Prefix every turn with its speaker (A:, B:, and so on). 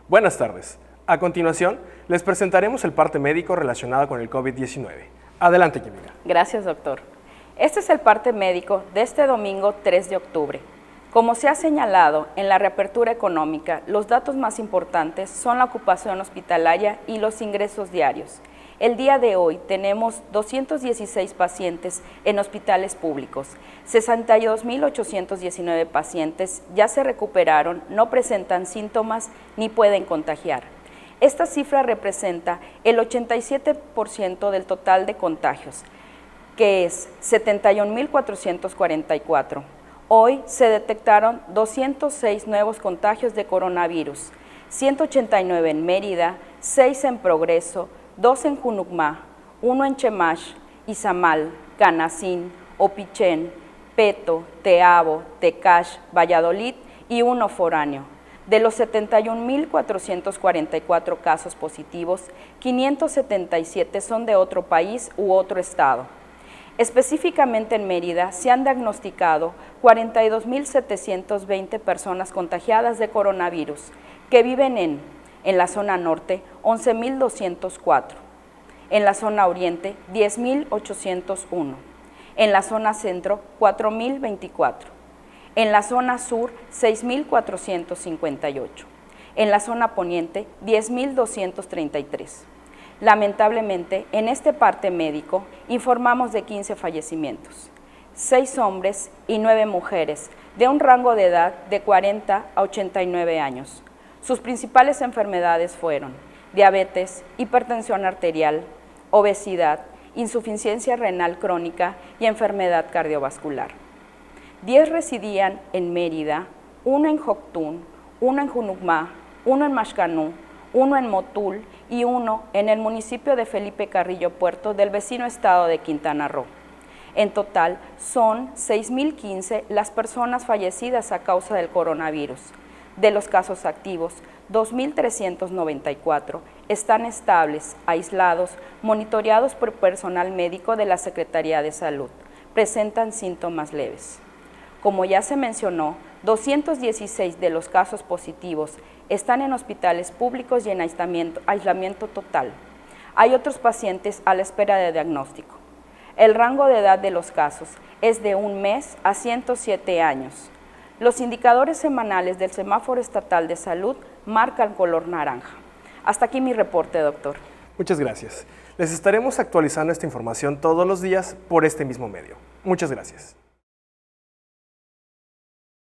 A: Buenas tardes. A continuación, les presentaremos el parte médico relacionado con el COVID-19. Adelante, Química.
B: Gracias, doctor. Este es el parte médico de este domingo 3 de octubre. Como se ha señalado en la reapertura económica, los datos más importantes son la ocupación hospitalaria y los ingresos diarios. El día de hoy tenemos 216 pacientes en hospitales públicos, 62.819 pacientes ya se recuperaron, no presentan síntomas ni pueden contagiar. Esta cifra representa el 87% del total de contagios, que es 71.444. Hoy se detectaron 206 nuevos contagios de coronavirus, 189 en Mérida, 6 en Progreso, 2 en Junucmá, 1 en Chemash, Izamal, Canacín, Opichén, Peto, Teabo, Tecash, Valladolid y 1 foráneo. De los 71.444 casos positivos, 577 son de otro país u otro estado. Específicamente en Mérida se han diagnosticado 42.720 personas contagiadas de coronavirus que viven en la zona norte, 11.204, en la zona oriente, 10.801, en la zona centro, 4.024, en la zona sur, 6.458, en la zona poniente, 10.233. Lamentablemente, en este parte médico, informamos de 15 fallecimientos, 6 hombres y 9 mujeres, de un rango de edad de 40 a 89 años. Sus principales enfermedades fueron diabetes, hipertensión arterial, obesidad, insuficiencia renal crónica y enfermedad cardiovascular. 10 residían en Mérida, 1 en Joctún, 1 en Junucmá, 1 en Maxcanú, 1 en Motul y 1 en el municipio de Felipe Carrillo Puerto del vecino estado de Quintana Roo. En total, son 6.015 las personas fallecidas a causa del coronavirus. De los casos activos, 2.394 están estables, aislados, monitoreados por personal médico de la Secretaría de Salud. Presentan síntomas leves. Como ya se mencionó, 216 de los casos positivos están en hospitales públicos y en aislamiento total. Hay otros pacientes a la espera de diagnóstico. El rango de edad de los casos es de 1 mes a 107 años. Los indicadores semanales del Semáforo Estatal de Salud marcan color naranja. Hasta aquí mi reporte, doctor.
A: Muchas gracias. Les estaremos actualizando esta información todos los días por este mismo medio. Muchas gracias.